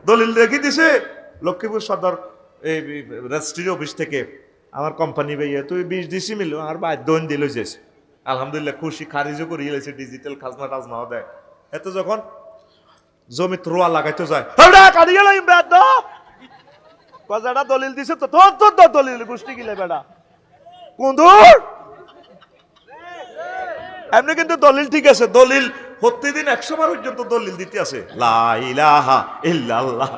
দলিল রেখে দিছে লক্ষ্মীপুর সদর এই রেজিস্ট্রি অফিস থেকে, আমার কোম্পানি ভাইয়া তুই 20 দিছি মিল আর বাধ্য দিল যেছে, আলহামদুলিল্লাহ খুশি, খারিজও করিয়ে লেছে, ডিজিটাল খাজনা টাজনাও দেয়। এত যখন জমি রোয়া লাগাইতে যায়, কজাটা দলিল দিছে তো তোর তোর তোর দলিল গোষ্ঠী গিলে বেড়া কুন্দুর। এমনি কিন্তু দলিল ঠিক আছে, দলিল প্রতিদিন 100 বার পর্যন্ত দলিল দিতে আছে, লা ইলাহা ইল্লাল্লাহ,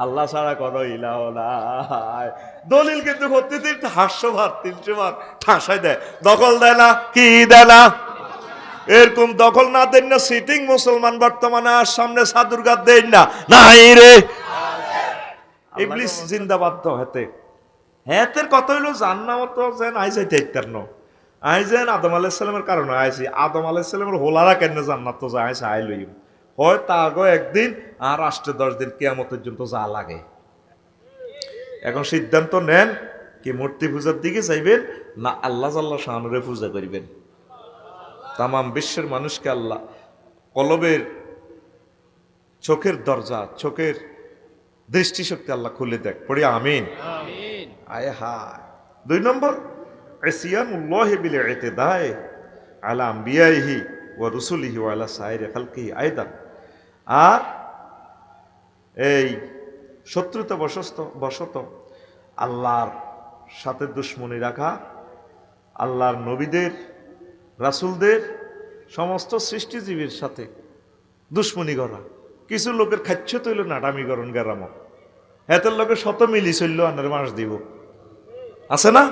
আল্লাহ ছাড়া কোনো ইলাহ নাই। দলিল কিন্তু প্রতিদিন 800 বার 300 বার ঠাসাই দেয়, দখল দেয় না, কি দেয় না? এরকম দখল না দেন না সিটিং মুসলমান বর্তমানে আর সামনে সাদুরগাত দেন না, নাই রে ইবলিস জিন্দাবাদ। তো হেতে হেতের কথা হইলো জান্নাত যেন আইসাইতে ইত্যার ন আইজেন আদম আলাইহিস সালামের কারণে আইছি, আদম আলাইহিস সালামের হোলারা কেন জান্নাত তো যায় আইসা আইলই হয় তা আগো একদিন আর রাষ্ট্রে 10 দিন কিয়ামত পর্যন্ত যা লাগে। এখন সিদ্ধান্ত নেন, কি মূর্তি পূজার দিকে যাইবেন না আল্লাহ জাল্লা শানুরে পূজা করিবেন। তামাম বিশ্বের মানুষকে আল্লাহ কলবের চোখের দরজা, চোখের দৃষ্টিশক্তি আল্লাহ খুলে দেখ, পড়ি আমিন। আয় হায়। 2 নম্বর ইসিয়ানুল্লাহি বিল ইতিদায়ে আলা আমবিয়াইহি ওয়া রুসুলিহি ওয়া আলা সাইরি খালকিহি আইদান। আর এই শত্রুতা বশত আল্লাহর সাথে দুশ্মনী রাখা, আল্লাহর নবীদের রাসূলদের সমস্ত সৃষ্টিজীবীর সাথে দুশ্মনী করা। কিছু লোকের খাচ্ছ তৈল নাটামি করণ গেরাম, হেতের লোকের শত মিলি চলল আনের মাস দিব, আছে না?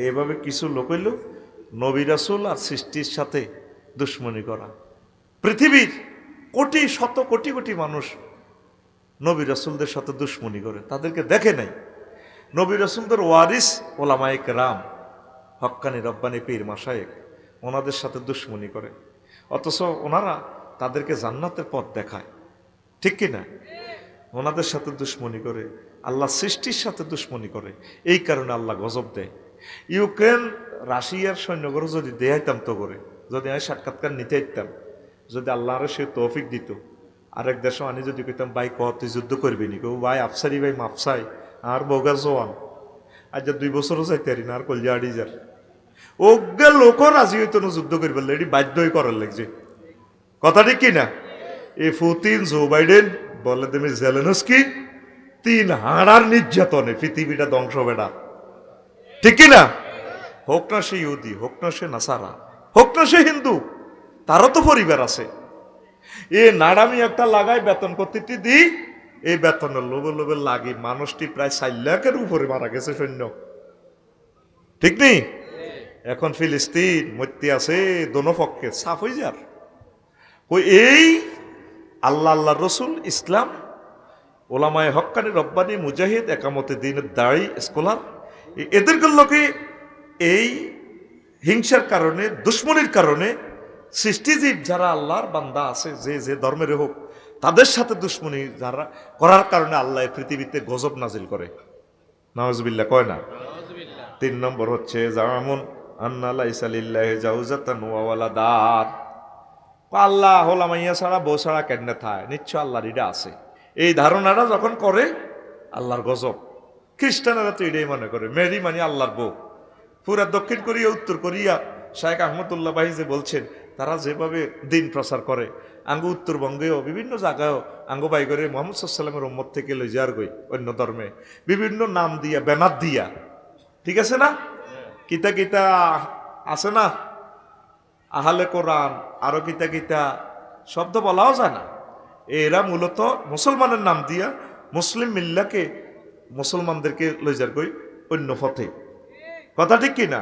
এইভাবে কিছু লোক হইল নবী রাসূল আর সৃষ্টির সাথে দুশ্মনী করা। পৃথিবীর কোটি শত কোটি কোটি মানুষ নবী রাসূলদের সাথে দুশ্মনী করে, তাদেরকে দেখে নাই। নবী রাসূলদের ওয়ারিস ওলামায়ে কেরাম, হক্কানি রব্বানি পীর মাশায়েখ, ওনাদের সাথে দুশ্মনী করে, অথচ ওনারা তাদেরকে জান্নাতের পথ দেখায়, ঠিক কিনা? ওনাদের সাথে দুশ্মনী করে, আল্লাহ সৃষ্টির সাথে দুশ্মনী করে, এই কারণে আল্লাহ গজব দেয়। ইউক্রেন রাশিয়ার সৈন্যগর যদি দেয়াইতাম তো করে, যদি আমি সাক্ষাৎকার নিতে ইতাম, যদি আল্লাহর সে তৌফিক দিত, আরেক দেশও আনি যদি কইতাম ভাই ক তুই যুদ্ধ করবি নি, কেউ ভাই আফসারি ভাই মাফসাই আর বগা জোয়ান, আজ 2 বছরও যাইতে পারি না, আর কলজা আড়ি যার ওগে লোক রাজি হইতো না যুদ্ধ করবে, এটি বাধ্যই করার লাগছে, কথা ঠিক কিনা? এই পুতিন, জো বাইডেন, বলে তুমি জেলেনস্কি 3 হাড়ার নির্যাতনে পৃথিবীটা ধ্বংস বেড়া, ঠিক কিনা? হোক না সে ইহুদি, হোক না সে নাসারা, হোক না সে হিন্দু, তারও তো পরিবার আছে। এ নাড়ামি একটা লাগাই বেতন কর্তৃত্ব দিই, এই বেতনের লোভে লোভে লাগি মানুষটি প্রায় 4 লাখের উপরে মারা গেছে সৈন্য, ঠিক নেই? এখন ফিলিস্তিন মধ্যে আছে দোনো পক্ষে সাফ হয়ে যার ওই এই আল্লাহ আল্লাহ রসুল ইসলাম ওলামায়ে হক্কানি রব্বানি মুজাহিদ একামতে দিনের দায়ী স্কলার, এদের লোকে এই হিংসার কারণে, দুশ্মনির কারণে সৃষ্টিজীব যারা আল্লাহর বান্দা আছে, যে যে ধর্মের হোক, তাদের সাথে দুশ্মনী যারা করার কারণে আল্লাহ পৃথিবীতে গজব নাজিল করে। নাউজুবিল্লাহ কয় না? 3 নম্বর হচ্ছে জামুন আন্না লাইসা লিল্লাহি জাওজাতান ওয়া ওয়ালাদাত, আল্লাহ হলা মাইয়া ছাড়া বউ ছাড়া কেন থায়, নিশ্চয় আল্লাহর এটা আছে, এই ধারণাটা যখন করে আল্লাহর গজব। খ্রিস্টানেরা তো এটাই মনে করে মেরি মানে আল্লাহর বউ। পুরা দক্ষিণ কোরিয়া, উত্তর কোরিয়া, শায়েখ আহমদুল্লাহ ভাই যে বলছেন, তারা যেভাবে দিন প্রচার করে, আঙ্গ উত্তরবঙ্গেও বিভিন্ন জায়গায়ও আঙ্গ বাই করে মোহাম্মদ সাল্লামের উম্মত থেকে লই যার গই অন্য ধর্মে বিভিন্ন নাম দিয়া, ব্যানার দিয়া, ঠিক আছে না? কিতা কিতা আছে না, আহলে কোরআন, আরো কিতা কিতা শব্দ বলাও যায় না, এরা মূলত মুসলমানের নাম দিয়া মুসলিম মিল্লাকে, মুসলমানদেরকে লই যার গই অন্য পথে, কথা ঠিক কিনা?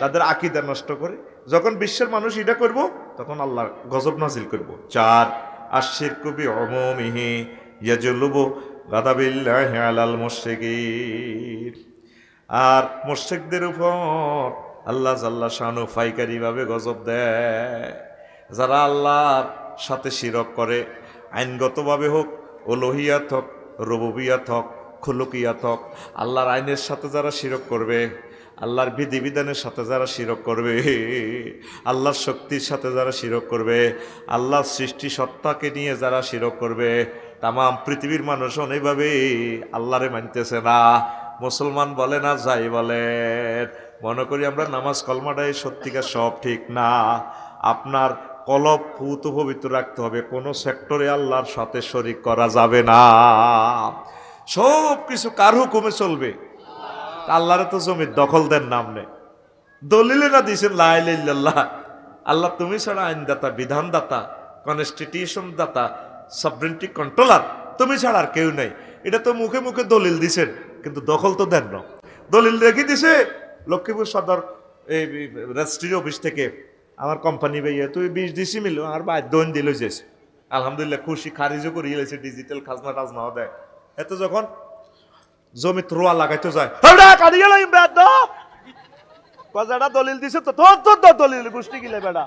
তাদের আকীদা নষ্ট করে। যখন বিশ্বের মানুষ এটা করব, তখন আল্লাহ গজব নাজিল করব। 4 আশিরকু বিউমুমিহি ইয়াজলুবু গাদাবিল্লাহি আলাল মুশরিকিন, আর মুশরিকদের উপর আল্লাহ জাল্লা শানু ফাইকারি ভাবে গজব দেয়। যারা আল্লাহর সাথে শিরক করে, আইনগতভাবে হোক, ওলহিয়াত হোক, রুবুবিয়াত হোক, খুলুকিয়াত হোক, আল্লাহর আইনের সাথে যারা শিরক করবে, আল্লাহর বিধিবিধানের সাথে যারা শিরক করবে, আল্লাহর শক্তির সাথে যারা শিরক করবে, আল্লাহর সৃষ্টি সত্তাকে নিয়ে যারা শিরক করবে, তাম পৃথিবীর মানুষ অনেকভাবে আল্লাহরে মানতেছে না। মুসলমান বলে না যাই বলেন, মনে করি আমরা নামাজ কলমাটাই সত্যিকার সব ঠিক না। আপনার কলব পুত পবিত্র রাখতে হবে, কোনো সেক্টরে আল্লাহর সাথে শরীক করা যাবে না। সব কিছু কার হুকুমে চলবে? আল্লাহরে তো জমির দখল দেন নামনে, দলিলে না দিয়েছেন লা ইলাহা ইল্লাল্লাহ। আল্লাহ তুমি ছাড়া আইনদাতা, বিধানদাতা, কনস্টিটিউশন দাতা, সভরেন্টি কন্ট্রোলার তুমি ছাড়া আর কেউ নেই। এটা তো মুখে মুখে দলিল দিছেন, কিন্তু দখল তো দেন না। দলিল রেখে দিছে লক্ষ্মীপুর সদর এই রেজিস্ট্রি অফিস থেকে, আমার কোম্পানি ভাইয়া তুই 20 দিছি মিল আর বাই দন দিল যেছে, আলহামদুলিল্লাহ খুশি, খারিজও করিয়ে লেছে, ডিজিটাল খাজনা টাজনাও দেয়। এত যখন জমি রোয়া লাগাইতে যায়, কজাটা দলিল দিছে তো তোর তোর তোর দলিল গোষ্ঠী গিলে বেড়া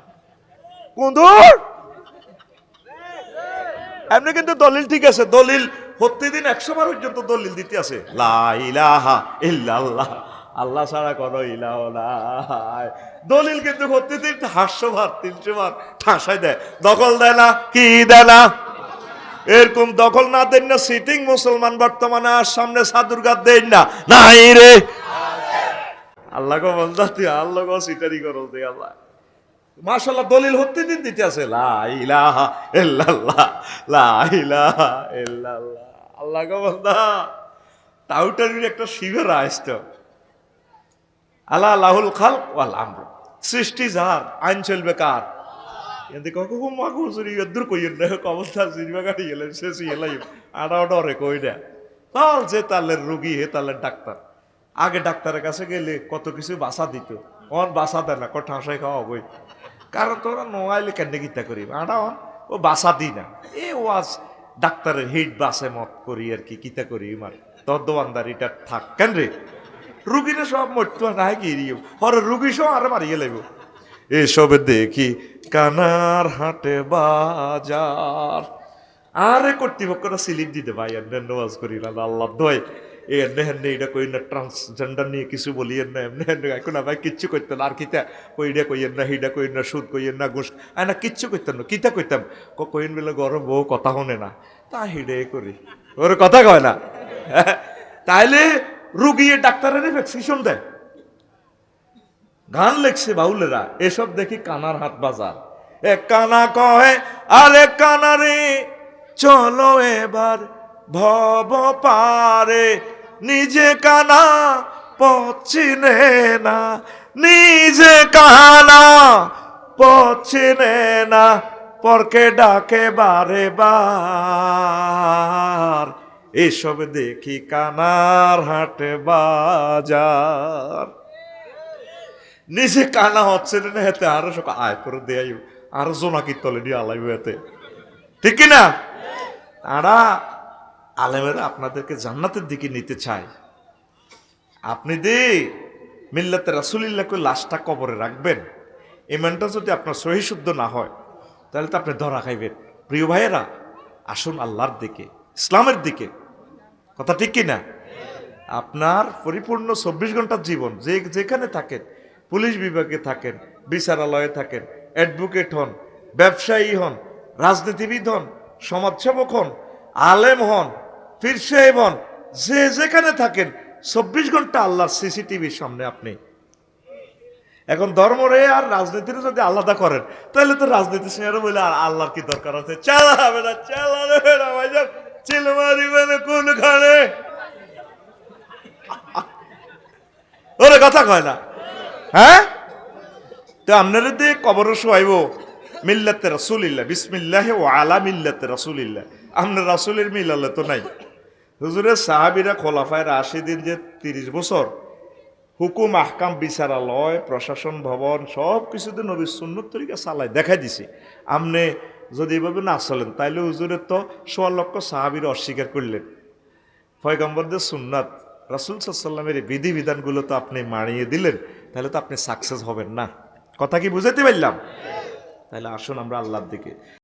কুন্দুর। এমনি কিন্তু দলিল ঠিক আছে, দলিল প্রতিদিন 100 বার পর্যন্ত দলিল দিতে আছে লা ইলাহা ইল্লাল্লাহ, আল্লাহ ছাড়া কোনো ইলাহ নাই। দলিল কিন্তু প্রতিদিন 800 বার 300 বার ঠাসাই দেয়, দখল দেয় না। কি দেয় না? এরকম দখল না দেন না সিটিং মুসলমান বর্তমানে আর সামনে সাদুরগাত দেন না নাই রে। আল্লাহ গো বলতা তুই আল্লাহ গো সিটারি করো দে আল্লাহ। মাশাআল্লাহ দলিল প্রতিদিন দিতে আছে লা ইলাহা ইল্লাল্লাহ, লা ইলাহা ইল্লাল্লাহ। আল্লাহ গো বলতা টাউটারির একটা শিবের আসতো, আলা লাহুল খালক ওয়াল আমর, সৃষ্টি যার, আইন চলবে কার? এতে কখন মাগু চুরি দূর কইয়েন না, অবস্থা সিনেমা গাড়ি গেলেন শেষ এলাই আড়া ডরে কই না। তাল যে তালের রুগী হে তালের ডাক্তার। আগে ডাক্তারের কাছে গেলে কত কিছু বাসা দিত, অন বাসা দেয় না, ঠাসাই খাওয়া বই। কারণ তোরা নোয়াইলে কেন গীতা করি আড়া অন ও বাসা দিই না, এ ওয়াজ ডাক্তারের হিট বাসে মত করি আর কি গীতা করি মানে তোর দোয়ানদারিটা থাক কেন রে। রুগীরা সব মরতো না কি হরে রুগী সব আরে মারিয়ে লাগবো। এসব দেখি কানার হাটে বাজার, আরে কর্তৃপক্ষরা স্লিপ দিতে ভাই এমনি ওয়াজ করি না আল্লাহ দয় এমনি হেমনি এটা কই না, ট্রান্সজেন্ডার নিয়ে কিছু বলি না, এমনি হেমনি এখন ভাই কিচ্ছু করতেন আর কিতা কইটা কইয়েন না, হিডা কইন না, সুদ কইয়েন না, ঘুষ না কিচ্ছু করতেন না। কিতা কইতাম কইন বেলে গরম বউ কথা শোনে না, তা হিডে করি ওর কথা কয় না। তাইলে রুগী ডাক্তারের ভ্যাকসিনেশন দেয়, গান লেখছে বাউলেরা, এসব দেখি কানার হাট বাজার। এ কানা কহে আরে কানারে চলো এবার ভব পারে, নিজে কানা পথ চিনে না, নিজে কানা পথ চিনে না, পরকে ডাকে বারে বার। এসব দেখি কানার হাটে বাজার। নিজে কানা হচ্ছে না হেতে আরো সব আয় করে দেয়, আরো জোনাকির তলে নিয়ে আলাইব এতে, ঠিক কিনা? তারা আলেমেরা আপনাদেরকে জান্নাতের দিকে নিতে চায়। আপনি দি মিল্লাতে রাসূলুল্লাহকে লাশটা কবরে রাখবেন, ইমানটা যদি আপনার সহি শুদ্ধ না হয় তাহলে তো আপনি ধরা খাইবেন। প্রিয় ভাইয়েরা আসুন আল্লাহর দিকে, ইসলামের দিকে, কথা ঠিক কিনা? আপনার পরিপূর্ণ 24 ঘন্টার জীবন যেখানে থাকেন, পুলিশ বিভাগে থাকেন, বিচারালয়ে থাকেন, অ্যাডভোকেট হন, ব্যবসায়ী হন, রাজনীতিবিদ হন, সমাজসেবক হন, আলেম হন, পীর সাহেব হন, যে যেখানে থাকেন 24 ঘন্টা আল্লাহর সিসিটিভির সামনে আপনি। এখন ধর্মরে আর রাজনীতির যদি আলাদা করেন তাহলে তো রাজনীতি সিনেরও বলে আর আল্লাহর কি দরকার আছে? চালাবে না, চালাবে না ভাইজান, চিল মারিবে না কোনখানে, ওরে কথা কয় না। হ্যাঁ তো আপনারা দিয়ে কবর শোয়াইব মিল্লাতে রাসূলিল্লাহ, বিসমিল্লাহি ওয়া আলা মিল্লাতে রাসূলিল্লাহ, আপনার রাসূলের মিলালে তো নাই। হুজুরের সাহাবীরা খোলাফায়ে রাশিদিন যে 30 বছর হুকুম আহকাম বিচারালয় প্রশাসন ভবন সব কিছুতে নবীর সুন্নত তরিকা চালায় দেখাই দিছে। আপনি যদি এভাবে না চলেন তাইলে হুজুরের তো 1.25 লক্ষ সাহাবীরা অস্বীকার করলেন। পয়গম্বরদের সুন্নাত রাসূল সাল্লাল্লাহু আলাইহি ওয়াসাল্লামের বিধিবিধানগুলো তো আপনি মানিয়ে দিলেন, তাহলে তো আপনি সাকসেস হবেন না। কথা কি বুঝাতে পারলাম? তাহলে আসুন আমরা আল্লাহর দিকে।